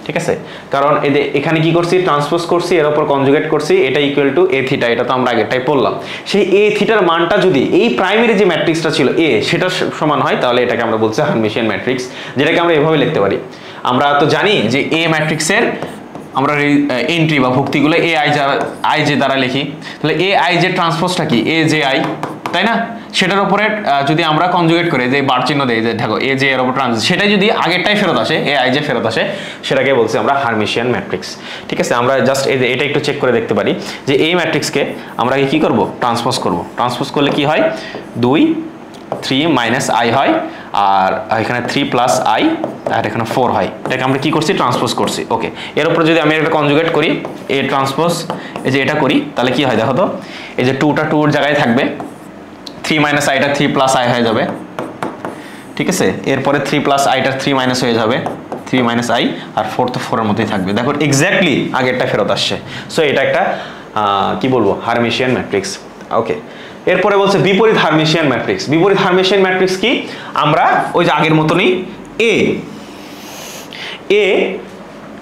ঠিক আছে। কারণ এখানে কি করছি? ট্রান্সপোজ করছি, এর উপর কনজুগেট করছি, এটা ইকুয়াল টু এ থিটা। এটা তো আমরা আগেরটাই পড়লাম। সেই এ থিটার মানটা যদি এই প্রাইমারি যে ম্যাট্রিক্সটা ছিল এ, সেটা সমান হয়, তাহলে এটাকে আমরা বলছি হারমিশিয়ান ম্যাট্রিক্স, যেটাকে আমরা এভাবে লিখতে পারি। আমরা তো জানি যে এ ম্যাট্রিক্সের আমরা এন্ট্রি বা ভুক্তিগুলো এ আই জে দ্বারা লিখি। তাহলে এ আই জে ট্রান্সপোজটা কি? এ জে আই, তাই না? সেটার উপরে যদি আমরা কনজুগেট করি, যে বার চিহ্ন দেই, যে দেখো এ জে এর উপর ট্রান্স, সেটাই যদি আগেরটাই ফেরত আসে, এ আই জে ফেরত আসে, সেটাকে বলছি আমরা হারমিশিয়ান ম্যাট্রিক্স, ঠিক আছে। আমরা জাস্ট এটা একটু চেক করে দেখতে পারি যে এই ম্যাট্রিক্সকে আমরা কি করব? ট্রান্সপোজ করব। ট্রান্সপোজ করলে কি হয়? 2 3 মাইনাস আই হয়, আর এখানে 3 প্লাস আই, আর এখানে 4 হয়। এটাকে আমরা কি করছি? ট্রান্সপোজ করছি, ওকে। এর উপরে যদি আমি একটা কনজুগেট করি, এ ট্রান্সপোজ, এই যে এটা করি, তাহলে কি হয় দেখো তো, এই যে 2টা 2 এর জায়গায় থাকবে, 3 মাইনাস আইটা 3 প্লাস আই হয়ে যাবে, ঠিক আছে। এরপরে 3 প্লাস আইটা 3 মাইনাস হয়ে যাবে, 3 মাইনাস আই, আর 4 তো 4 এর মধ্যেই থাকবে। দেখো এক্স্যাক্টলি আগেরটা ফেরত আসছে। সো এটা একটা কি বলবো? হারমিশিয়ান ম্যাট্রিক্স, ওকে। এরপরে বলছে বিপরীত হারমিশিয়ান ম্যাট্রিক্স। বিপরীত হারমিশিয়ান ম্যাট্রিক্স কি? আমরা ওই যে আগের মতনই এ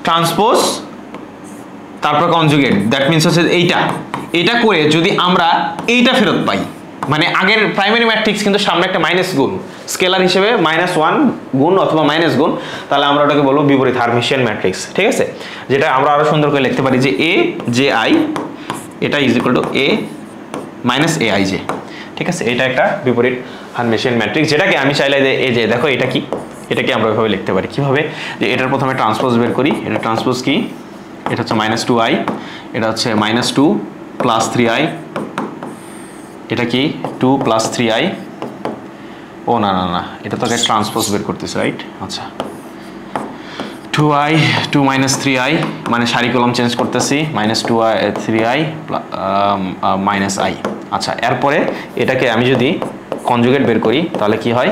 ট্রান্সপোজ তারপর কনজুগেট, দ্যাট মিনস হচ্ছে এইটা করে যদি আমরা এইটা ফেরত পাই, মানে আগের প্রাইমারি ম্যাট্রিক্স কিন্তু সামনে একটা মাইনাস গুণ, স্কেলার হিসেবে -1 গুণ অথবা মাইনাস গুণ, তাহলে আমরা ওটাকে বলবো বিপরীত হারমিশিয়ান ম্যাট্রিক্স, ঠিক আছে। যেটা আমরা আরো সুন্দর করে লিখতে পারি যে এ জে আই, এটা is equal two A minus A I J, ঠিক আছে। এটা একটা বিপরীত হারমিশিয়ান ম্যাট্রিক্স, যেটাকে আমি চাইলে যে এই যে দেখো এটা কি, এটাকে আমরা এভাবে লিখতে পারি কিভাবে? যে এটার প্রথমে ট্রান্সপোজ বের করি। এটা ট্রান্সপোজ কি? এটা হচ্ছে -2i, এটা হচ্ছে -2 প্লাস 3i, এটা কি 2 প্লাস 3i, ও না না না, এটা তো আগে ট্রান্সপোজ বের করতেছি, রাইট? আচ্ছা, 2i 2 মাইনাস 3i, মানে সারি কলম চেঞ্জ করতেছি, -2i 3i মাইনাস i। আচ্ছা, এরপরে এটাকে আমি যদি কনজুগেট বের করি, তাহলে কি হয়?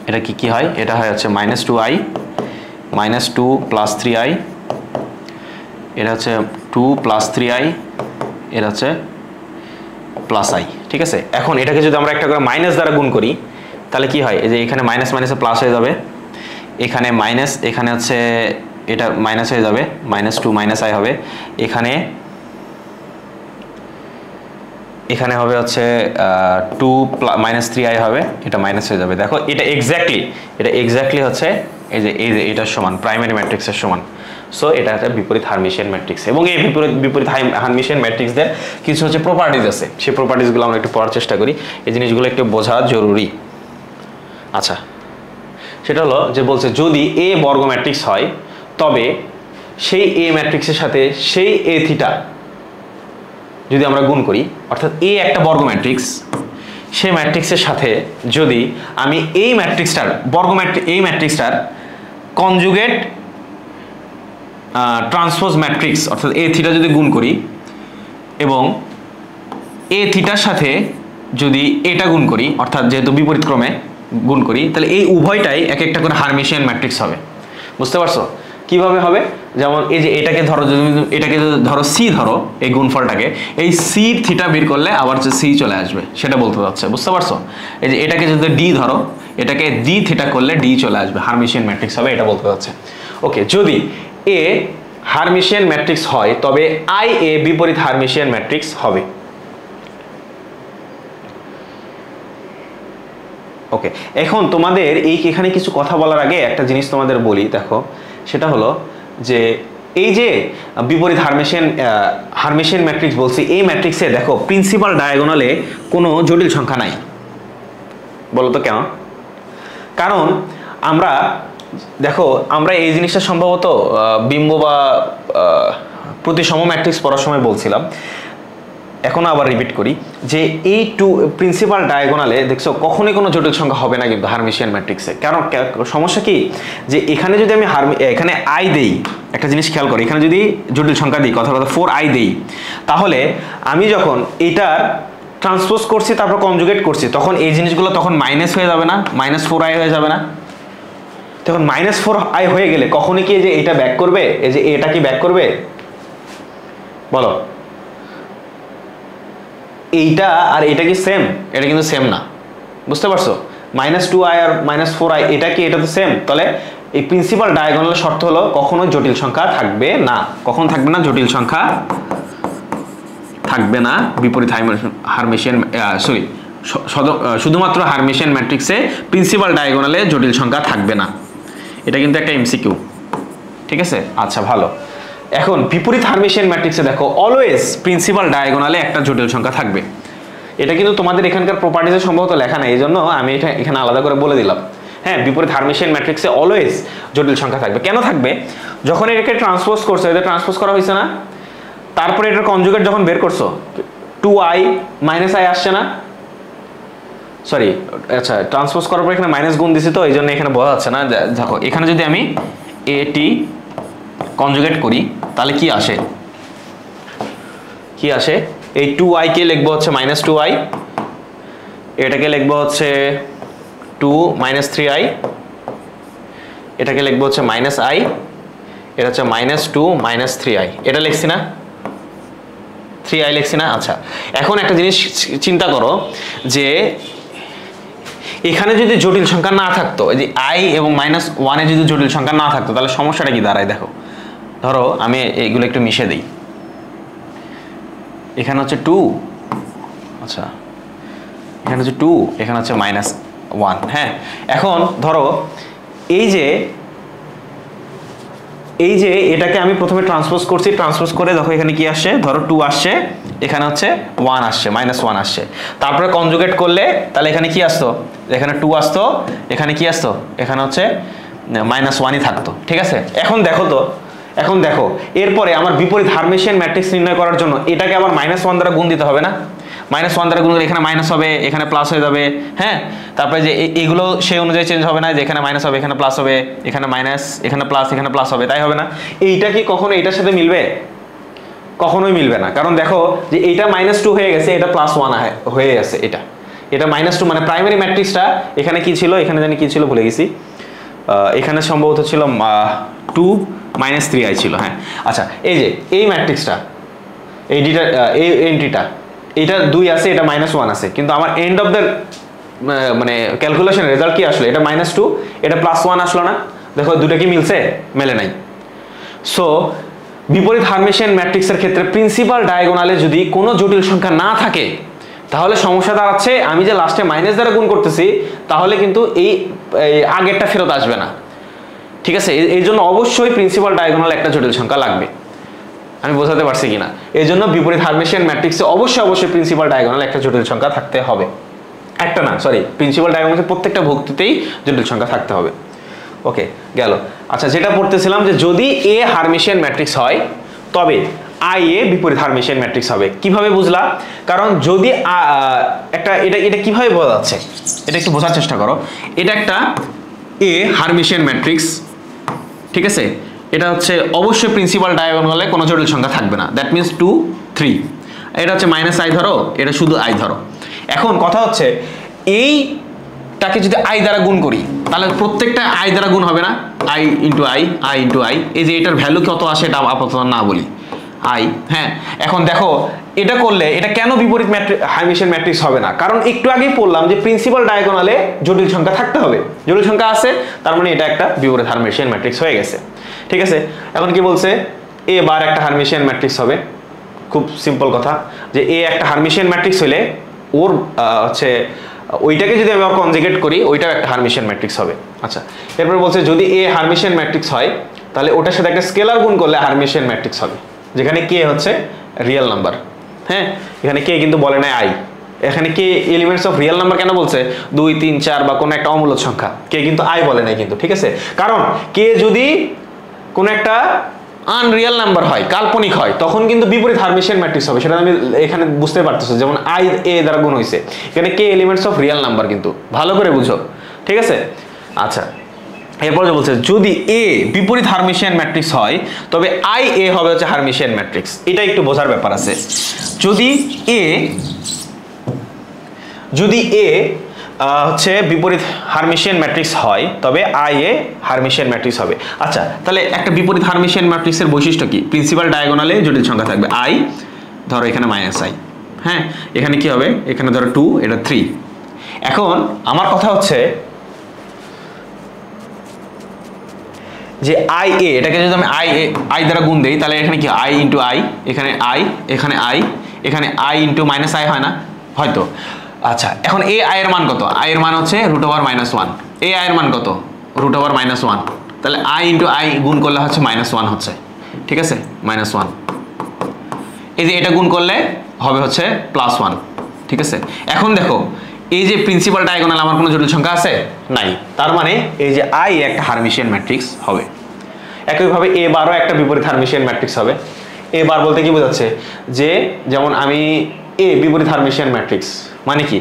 এটা কি হয়? এটা হয় হচ্ছে -2i -2 প্লাস 3i, এটা হচ্ছে 2 প্লাস 3i, এটা হচ্ছে প্লাস i, ঠিক আছে। এখন এটাকে যদি আমরা একটা করে মাইনাস দ্বারা গুণ করি, তাহলে কি হয়? এই যে এখানে মাইনাস মাইনাসে প্লাস হয়ে যাবে, এখানে মাইনাস, এখানে হচ্ছে এটা মাইনাস হয়ে যাবে, -2 মাইনাস i হবে, এখানে হবে হচ্ছে 2 মাইনাস 3i হবে, এটা মাইনাস হয়ে যাবে। দেখো এটা এক্স্যাক্টলি হচ্ছে এই যে এটার সমান, প্রাইমারি ম্যাট্রিক্সের সমান। সো এটা একটা বিপরীত হারমিশিয়ান ম্যাট্রিক্স, এবং এই বিপরীত হারমিশিয়ান ম্যাট্রিক্সদের কিছু হচ্ছে প্রপার্টিজ আছে, সেই প্রপার্টিজগুলো আমরা একটু পড়ার চেষ্টা করি। এই জিনিসগুলো একটু বোঝা জরুরি। আচ্ছা, সেটা হলো যে বলছে যদি এ বর্গ ম্যাট্রিক্স হয়, তবে সেই এ ম্যাট্রিক্সের সাথে সেই এ থিটা যদি আমরা গুণ করি, অর্থাৎ এ একটা বর্গ ম্যাট্রিক্স, সেই ম্যাট্রিক্সের সাথে যদি আমি এই ম্যাট্রিক্সটার এই ম্যাট্রিক্সটার কনজুগেট ট্রান্সপোজ ম্যাট্রিক্স অর্থাৎ এ থিটা যদি গুণ করি, এবং এ থিটার সাথে যদি এটা গুণ করি, অর্থাৎ যেহেতু বিপরীত ক্রমে গুণ করি, তাহলে এই উভয়টাই এক একটা করে হারমিশিয়ান ম্যাট্রিক্স হবে। বুঝতে পারছো কিভাবে হবে? যেমন এই যে এটাকে ধরো, যদি এটাকে ধরো সি ধরো, এই গুণফলটাকে, এই সি থিটা বের করলে আবার যে সি চলে আসবে, সেটা বলতে যাচ্ছে। বুঝতে পারছো? এই যে এটাকে যদি ডি ধরো, এটাকে ডি থিটা করলে ডি চলে আসবে, হারমিশিয়ান ম্যাট্রিক্স হবে, এটা বলতে যাচ্ছে। ওকে, যদি এ হারমিশিয়ান ম্যাট্রিক্স হয় তবে আই এ বিপরীত হারমিশিয়ান ম্যাট্রিক্স হবে। ওকে, এখন তোমাদের এখানে কিছু কথা বলার আগে একটা জিনিস তোমাদের বলি, দেখো, সেটা হলো যে এই যে বিপরীত হারমিশিয়ান ম্যাট্রিক্স বলছি, এই ম্যাট্রিক্সে দেখো প্রিন্সিপাল ডায়াগোনালে কোনো জটিল সংখ্যা নাই। বলো তো কেন? কারণ আমরা এই জিনিসটা সম্ভবত বিম্ব বা প্রতিসম ম্যাট্রিক্স পড়ার সময় বলছিলাম, এখন আবার রিপিট করি যে এই প্রিন্সিপাল ডায়াগোনালে দেখছো কখনোই কোনো জটিল সংখ্যা হবে না কিন্তু হারমিশিয়ান ম্যাট্রিক্সে। কারণ সমস্যা কি, যে এখানে যদি আমি এখানে আই দেই, একটা জিনিস খেয়াল করি, এখানে যদি জটিল সংখ্যা দিই, কথা 4i দেই, তাহলে আমি যখন এটার ট্রান্সপোজ করছি তারপর কনজুগেট করছি, তখন এই জিনিসগুলো তখন মাইনাস হয়ে যাবে না, -4i হয়ে যাবে না? তখন -4i হয়ে গেলে কখনই কি যে এটা ব্যাক করবে, এই যে এটা কি ব্যাক করবে? বলো, এইটা আর এটা কি সেম? এটা কিন্তু সেম না। বুঝতে পারছো? -2i আর -4i এটা কি, এটা তো সেম। তাহলে এই প্রিন্সিপাল ডায়াগোনাল শর্ত হলো কখনো জটিল সংখ্যা থাকবে না। কখন থাকবে না? জটিল সংখ্যা থাকবে না বিপরীত হারমিশিয়ান, সরি, শুধুমাত্র হারমিশিয়ান ম্যাট্রিক্সে প্রিন্সিপাল ডায়াগোনালে জটিল সংখ্যা থাকবে না। এটা কিন্তু একটা এমসিকিউ, ঠিক আছে? আচ্ছা, ভালো। এখন বিপরীত হারমিশিয়ান ম্যাট্রিক্সে দেখো অলওয়েজ প্রিন্সিপাল ডায়াগোনালে একটা জটিল সংখ্যা থাকবে। এটা কিন্তু তোমাদের এখানকার প্রপার্টিজে সম্ভবত লেখা নাই, এই জন্য আমি এটা এখানে আলাদা করে বলে দিলাম। হ্যাঁ, বিপরীত হারমিশিয়ান ম্যাট্রিক্সে অলওয়েজ জটিল সংখ্যা থাকবে। কেন থাকবে? যখন এটাকে ট্রান্সপোজ করছো, এটা ট্রান্সপোজ করা হয়েছে না, তারপরে এটার কনজুগেট যখন বের করছো 2i -i আসছে না, সরি, আচ্ছা, ট্রান্সপোজ করার পর এখানে মাইনাস গুণ দিছি, তো এই জন্য এখানে বোঝা যাচ্ছে না। দেখো এখানে যদি আমি এটি কনজুগেট করি তাহলে কি আসে? এই 2i কে লিখবো হচ্ছে -2i, এটাকে লিখবো হচ্ছে 2 -3i, এটাকে লিখবো হচ্ছে -i, এটা হচ্ছে -2 -3i, এটা লিখছি না, 3i লিখছি না। আচ্ছা, এখন একটা জিনিস চিন্তা করো যে এখানে যদি জটিল সংখ্যা না থাকতো, এই যে i এবং -1 এ যদি জটিল সংখ্যা না থাকতো, তাহলে সমস্যাটা কি দাঁড়ায়? দেখো, ধরো আমি এইগুলো একটু মিশে দিই, এখানে হচ্ছে 2, আচ্ছা, এখানে হচ্ছে 2, এখানে হচ্ছে -1। হ্যাঁ, এখন ধরো এই যে এটাকে আমি প্রথমে ট্রান্সপোজ করছি, ট্রান্সপোজ করে দেখো এখানে কি আসছে, ধরো 2 আসছে, এখানে হচ্ছে 1 আসছে, -1 আসছে, তারপরে কনজুগেট করলে তাহলে এখানে কি আসতো? এখানে 2 আসতো, এখানে কি আসতো? এখানে হচ্ছে -1ই থাকতো, ঠিক আছে? এখন দেখো এরপরে আমার বিপরীত হারমিশিয়ান ম্যাট্রিক্স নির্ণয় করার জন্য এটাকে আবার -1 দ্বারা গুণ দিতে হবে না? -1 দ্বারা গুণ করলে এখানে মাইনাস হবে, এখানে প্লাস হয়ে যাবে। হ্যাঁ, তারপরে যে এগুলো সেই অনুযায়ী চেঞ্জ হবে না, যে এখানে মাইনাস হবে, এখানে প্লাস হবে, এখানে মাইনাস, এখানে প্লাস, এখানে প্লাস হবে, তাই হবে না? এইটা কি কখনো এটার সাথে মিলবে? কখনোই মিলবে না। কারণ দেখো যে এইটা -2 হয়ে গেছে, এটা +1 হয়ে গেছে, এটা -2, মানে প্রাইমারি ম্যাট্রিক্সটা এখানে কি ছিল, এখানে জানি কি ছিল ভুলে গেছি, এখানে সম্ভবত ছিল 2 -3i ছিল। হ্যাঁ, আচ্ছা, এই যে এই ম্যাট্রিক্সটা, এই এন্ট্রিটা, এটা 2 আছে, এটা -1 আছে, কিন্তু আমার এন্ড অফ দ্য মানে ক্যালকুলেশন রেজাল্ট কি আসলো? এটা -2, এটা +1 আসলো না? দেখো দুটো কি মিলছে? মেলে নাই। সো বিপরীত হারমিশিয়ান ম্যাট্রিক্সের ক্ষেত্রে প্রিন্সিপাল ডায়াগোনালে যদি কোনো জটিল সংখ্যা না থাকে, তাহলে সমস্যা দাঁড়াচ্ছে আমি যে লাস্টে মাইনাস দ্বারা গুণ করতেছি, তাহলে কিন্তু এই আগেরটা ফেরত আসবে না, ঠিক আছে? এই জন্য অবশ্যই প্রিন্সিপাল ডায়াগোনাল একটা জটিল সংখ্যা লাগবে। আমি বোঝাতে পারছি কিনা? এই জন্য বিপরীত হারমিশিয়ান ম্যাট্রিক্সে অবশ্যই প্রিন্সিপাল ডায়াগোনাল একটা জটিল সংখ্যা থাকতে হবে। একটা না, সরি, প্রিন্সিপাল ডায়াগোনালের প্রত্যেকটা ভুক্তিতেই জটিল সংখ্যা থাকতে হবে। ওকে, গেল। আচ্ছা, যেটা পড়তেছিলাম যে যদি এ হারমিশিয়ান ম্যাট্রিক্স হয় তবে আই এ বিপরীত হারমিশিয়ান ম্যাট্রিক্স হবে। কিভাবে বুঝলা? কারণ যদি এটা কিভাবে বোঝা যাচ্ছে, এটা একটু বোঝার চেষ্টা করো। এটা একটা এ হারমিশিয়ান ম্যাট্রিক্স, ঠিক আছে? এটা হচ্ছে অবশ্যই প্রিন্সিপাল ডায়াগোনালে কোনো জটিল সংখ্যা থাকবে না, দ্যাট মিনস 2 3। এটা হচ্ছে মাইনাস আই ধরো, এটা শুধু আই ধরো। এখন কথা হচ্ছে এইটাকে যদি আই দ্বারা গুণ করি তাহলে প্রত্যেকটা আই দ্বারা গুণ হবে না, I into I, I into I. এই যে এটার ভ্যালু কত আসে এটা আপাতত না বলি, আই। হ্যাঁ, এখন দেখো এটা করলে এটা কেন বিপরীত হার্মিশিয়ান ম্যাট্রিক্স হবে না, কারণ একটু আগেই বললাম যে প্রিন্সিপাল ডায়াগোনালে জটিল সংখ্যা থাকতে হবে, জটিল সংখ্যা আছে, তার মানে এটা একটা বিপরীত হার্মিশিয়ান ম্যাট্রিক্স হয়ে গেছে। ঠিক আছে, এখন কি বলছে এ বার একটা হার্মিশিয়ান ম্যাট্রিক্স হবে। খুব সিম্পল কথা যে এ একটা হার্মিশিয়ান ম্যাট্রিক্স হলে ওর হচ্ছে ওইটাকে যদি আমি কনজুগেট করি ওইটাও একটা হার্মিশিয়ান ম্যাট্রিক্স হবে। আচ্ছা, এরপর বলছে যদি এ হার্মিশিয়ান ম্যাট্রিক্স হয় তাহলে ওটার সাথে একটা স্কেলার গুণ করলে হার্মিশিয়ান ম্যাট্রিক্স হবে, যেখানে কে হচ্ছে রিয়েল নাম্বার। হ্যাঁ, এখানে কে কিন্তু বলে নাই আই, এখানে কে এলিমেন্টস অফ রিয়েল নাম্বার কেন বলছে 2 3 4 বা কোনো একটা অমূলক সংখ্যা, কে কিন্তু আই বলে নাই কিন্তু। ঠিক আছে, কারণ কে যদি কোন একটা আনরিয়াল নাম্বার হয়, কাল্পনিক হয়, তখন কিন্তু বিপরীত হার্মিশিয়ান ম্যাট্রিক্স হবে, সেটা আমি এখানে বুঝতে পারতেছি। যেমন আই এ দ্বারা গুণ হয়েছে, এখানে কে এলিমেন্টস অফ রিয়েল নাম্বার, কিন্তু ভালো করে বুঝো। ঠিক আছে, আচ্ছা এরপর যে বলছে যদি এ বিপরীত হার্মিশিয়ান ম্যাট্রিক্স হয় তবে আই এ হবে হচ্ছে হার্মিশিয়ান ম্যাট্রিক্স। এটা একটু বোঝার ব্যাপার আছে। যদি এ হচ্ছে বিপরীত হার্মিশিয়ান ম্যাট্রিক্স হয় তবে আই এ হার্মিশিয়ান ম্যাট্রিক্স হবে। আচ্ছা, তাহলে একটা বিপরীত হার্মিশিয়ান ম্যাট্রিক্সের বৈশিষ্ট্য কি? প্রিন্সিপাল ডায়াগোনালে জটিল সংখ্যা থাকবে, আই ধরো এখানে মাইনাস আই। হ্যাঁ, এখানে কি হবে, এখানে ধরো 2, এটা 3। এখন আমার কথা হচ্ছে যে আই এ, এটাকে যদি আমি আই দ্বারা গুণ দেই তাহলে এখানে কি আই ইন্টু আই, এখানে আই, এখানে আই, এখানে আই ইন্টু মাইনাস আই হয় না হয়তো। আচ্ছা, এখন এ আই এর মান কত? আই এর মান হচ্ছে √-1। এ আই এর মান কত? √-1। তাহলে আই ইন্টু আই গুণ করলে হচ্ছে -1 হচ্ছে। ঠিক আছে, -1। এই যে এটা গুণ করলে হবে হচ্ছে +1। ঠিক আছে, এখন দেখো এই যে প্রিন্সিপাল ডায়াগোনাল আমার কোনো জটিল সংখ্যা আছে নাই, তার মানে এই যে আই একটা হার্মিশিয়ান ম্যাট্রিক্স হবে। একইভাবে এ বারও একটা বিপরীত হার্মিশিয়ান ম্যাট্রিক্স হবে। এ বার বলতে কি বোঝাচ্ছে, যে যেমন আমি এ বিপরীত হার্মিশিয়ান ম্যাট্রিক্স মানে কি,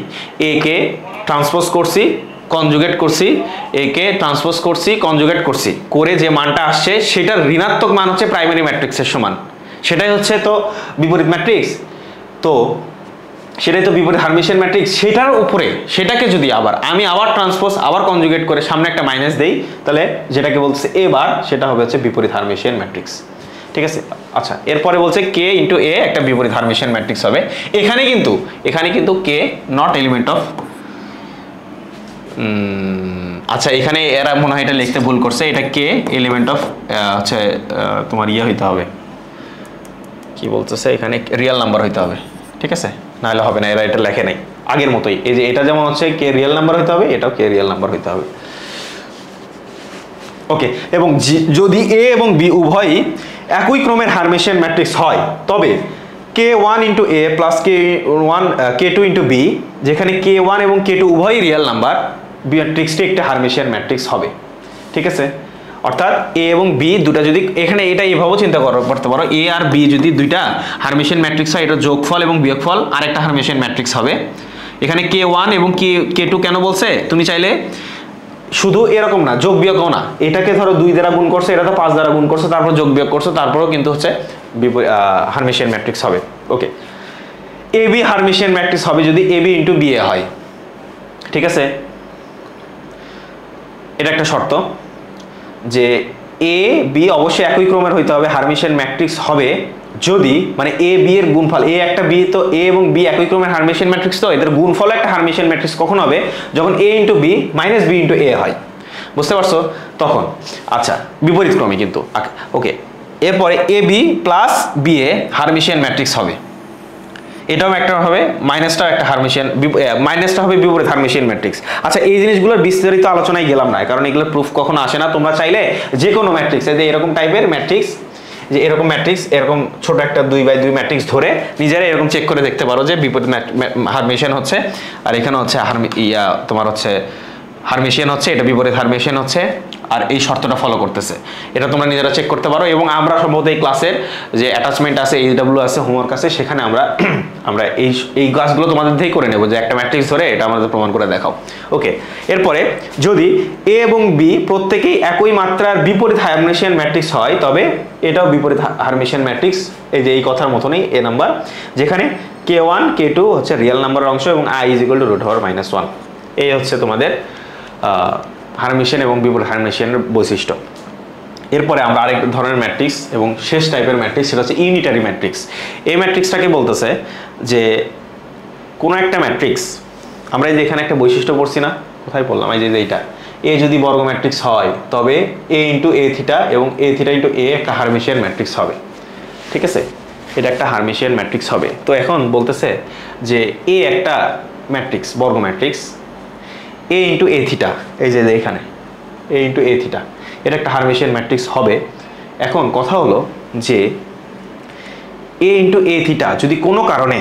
এ কে ট্রান্সপোজ করছি, কনজুগেট করছি, এ কে ট্রান্সপোজ করছি, কনজুগেট করছি, করে যে মানটা আসছে সেটার ঋণাত্মক মান হচ্ছে প্রাইমারি ম্যাট্রিক্সের সমান, সেটাই হচ্ছে তো বিপরীত ম্যাট্রিক্স। তো সেটাই তো বিপরীত হার্মিশিয়ান ম্যাট্রিক্স। সেটার উপরে সেটাকে যদি আমি আবার ট্রান্সপোজ আবার কনজুগেট করে সামনে একটা মাইনাস দেই, তাহলে যেটাকে বলছে এ বার সেটা হবে হচ্ছে বিপরীত হার্মিশিয়ান ম্যাট্রিক্স। ঠিক আছে, আচ্ছা এরপরে বলছে কে ইন্টু এ একটা বিপরীত হার্মিশিয়ান ম্যাট্রিক্স হবে। এখানে কিন্তু কে নট এলিমেন্ট অফ, আচ্ছা এখানে এরা মনে হয় এটা লিখতে ভুল করছে, এটা কে এলিমেন্ট অফ হচ্ছে তোমার ইয়ে হইতে হবে, কি বলতেছে এখানে রিয়েল নাম্বার হইতে হবে। ঠিক আছে, নাহলে হবে না, এরা এটা লেখে নাই আগের মতোই। এই যে এটা যেমন হচ্ছে কে রিয়েল নাম্বার হইতে হবে, এটাও কে রিয়েল নাম্বার হইতে হবে। ওকে, এবং যদি এ এবং বি উভয়ই একই ক্রমের হার্মিশিয়ান ম্যাট্রিক্স হয় তবে k1 ইন্টু এ প্লাস k2 ইন্টু বি, যেখানে k1 এবং k2 উভয়ই রিয়েল নাম্বার, ম্যাট্রিক্সটি একটা হার্মিশিয়ান ম্যাট্রিক্স হবে। ঠিক আছে, অর্থাৎ এ এবং বি দুটা যদি, এখানে এটা এইভাবেও চিন্তা করতে পারো, এ আর বি যদি দুইটা হার্মিশিয়ান ম্যাট্রিক্স হয়, এটা যোগফল এবং বিয়োগফল আর একটা হার্মিশিয়ান ম্যাট্রিক্স হবে। এখানে k1 এবং k2 কেন বলছে, তুমি চাইলে শুধু এরকম না, যোগ বিয়োগও না, এটাকে ধরো 2 দ্বারা গুণ করছে, এটা তো 5 দ্বারা গুণ করছে, তারপর যোগ বিয়োগ করছে, তারপরেও কিন্তু হচ্ছে হার্মিশিয়ান ম্যাট্রিক্স হবে। ওকে, এ বি হার্মিশিয়ান ম্যাট্রিক্স হবে যদি A B into B A হয়। ঠিক আছে, এটা একটা শর্ত যে এ বি অবশ্যই একই ক্রমের হইতে হবে, হার্মিশিয়ান ম্যাট্রিক্স হবে যদি, মানে এ বি এর গুণফল, এ একটা বি, তো এ এবং বি একই ক্রমের হার্মিশিয়ান ম্যাট্রিক্স, তো এদের গুণফল একটা হার্মিশিয়ান ম্যাট্রিক্স কখন হবে, যখন A into B minus B into A হয়। বুঝতে পারছো তখন? আচ্ছা, বিপরীত ক্রমে কিন্তু। ওকে, এরপরে A B plus B A Hermitian matrix হবে, এটাও একটা হবে, মাইনাসটাও একটা হার্মিশিয়ান, মাইনাসটা হবে বিপরীত হার্মিশিয়ান ম্যাট্রিক্স। আচ্ছা, এই জিনিসগুলোর বিস্তারিত আলোচনায় গেলাম না, কারণ এগুলোর প্রুফ কখনো আসে না। তোমরা চাইলে যে কোনো ম্যাট্রিক্স, এই যে এরকম টাইপের ম্যাট্রিক্স, যে এরকম ম্যাট্রিক্স, এরকম ছোট একটা 2x2 ম্যাট্রিক্স ধরে নিজেরা এরকম চেক করে দেখতে পারো যে বিপরীত হার্মিশিয়ান হচ্ছে, আর এখানে হচ্ছে তোমার হচ্ছে হার্মিশিয়ান হচ্ছে, এটা বিপরীত হার্মিশিয়ান হচ্ছে, আর এই শর্তটা ফলো করতেছে, এটা তোমরা নিজেরা চেক করতে পারো। এবং আমরা সম্ভবত এই ক্লাসের যে অ্যাটাচমেন্ট আছে, এইচডব্লিউ আছে, হোমওয়ার্ক আছে, সেখানে আমরা আমরা এই ক্লাসগুলো তোমাদের দিয়েই করে নেব যে একটা ম্যাট্রিক্স ধরে এটা আমাদের প্রমাণ করে দেখাও। ওকে, এরপরে যদি এ এবং বি প্রত্যেকেই একই মাত্রার বিপরীত হারমিশিয়ান ম্যাট্রিক্স হয়, তবে এটাও বিপরীত হারমিশিয়ান ম্যাট্রিক্স, এই যে এই কথার মতনই এ নাম্বার, যেখানে k1 k2 হচ্ছে রিয়েল নাম্বারের অংশ এবং i = √1। এই হচ্ছে তোমাদের হারমিশিয়ান এবং বিপরীত হারমিশিয়ানের বৈশিষ্ট্য। এরপরে আমরা আরেক ধরনের ম্যাট্রিক্স এবং শেষ টাইপের ম্যাট্রিক্স, সেটা হচ্ছে ইউনিটারি ম্যাট্রিক্স। এই ম্যাট্রিক্সটাকে বলতেছে যে কোনো একটা ম্যাট্রিক্স, আমরা এই যে এখানে একটা বৈশিষ্ট্য পড়ছি না, কোথায় পড়লাম, এই যে এইটা, এ যদি বর্গ ম্যাট্রিক্স হয় তবে a × a থিটা এবং a θ × a একটা হারমিশিয়ান ম্যাট্রিক্স হবে। ঠিক আছে, এটা একটা হারমিশিয়ান ম্যাট্রিক্স হবে। তো এখন বলতেছে যে এ একটা ম্যাট্রিক্স, বর্গ ম্যাট্রিক্স, a × a θ, এই যে এখানে a × a θ, এটা একটা হারমিশিয়ান ম্যাট্রিক্স হবে। এখন কথা হলো যে a × a θ যদি কোনো কারণে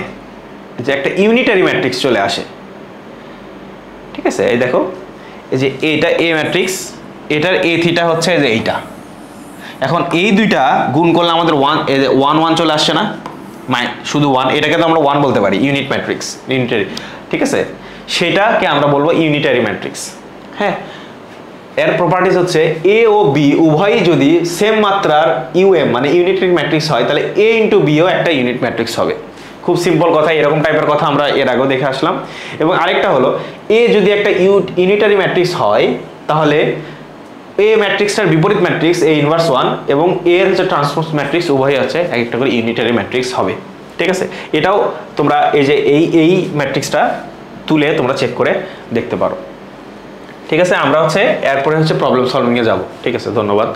যে একটা ইউনিটারি ম্যাট্রিক্স চলে আসে, ঠিক আছে, এই দেখো এই যে এটা a ম্যাট্রিক্স, এটার a θ হচ্ছে এই যে এইটা, এখন এই দুইটা গুণ করলে আমাদের 1 চলে আসছে না, শুধু 1, এটাকে তো আমরা 1 বলতে পারি, ইউনিট ম্যাট্রিক্স, ইউনিটারি। ঠিক আছে, সেটাকে আমরা বলবো ইউনিটারি ম্যাট্রিক্স। হ্যাঁ, এর প্রপার্টিজ হচ্ছে এ ও বি উভয়ই যদি সেম মাত্রার ইউএম মানে ইউনিটারি ম্যাট্রিক্স হয়, তাহলে a × b ও একটা ইউনিট ম্যাট্রিক্স হবে। খুব সিম্পল কথা, এরকম টাইপের কথা আমরা এর আগেও দেখে আসলাম। এবং আরেকটা হলো এ যদি একটা ইউনিটারি ম্যাট্রিক্স হয়, তাহলে এ ম্যাট্রিক্সটার বিপরীত ম্যাট্রিক্স a × 1 এবং এর যে ট্রান্সপোজ ম্যাট্রিক্স উভয়ই আছে এক একটা করে ইউনিটারি ম্যাট্রিক্স হবে। ঠিক আছে, এটাও তোমরা এই যে এই ম্যাট্রিক্সটা তুলে তোমরা চেক করে দেখতে পারো। ঠিক আছে, আমরা হচ্ছে এরপরে হচ্ছে প্রবলেম সলভিংয়ে যাব। ঠিক আছে, ধন্যবাদ।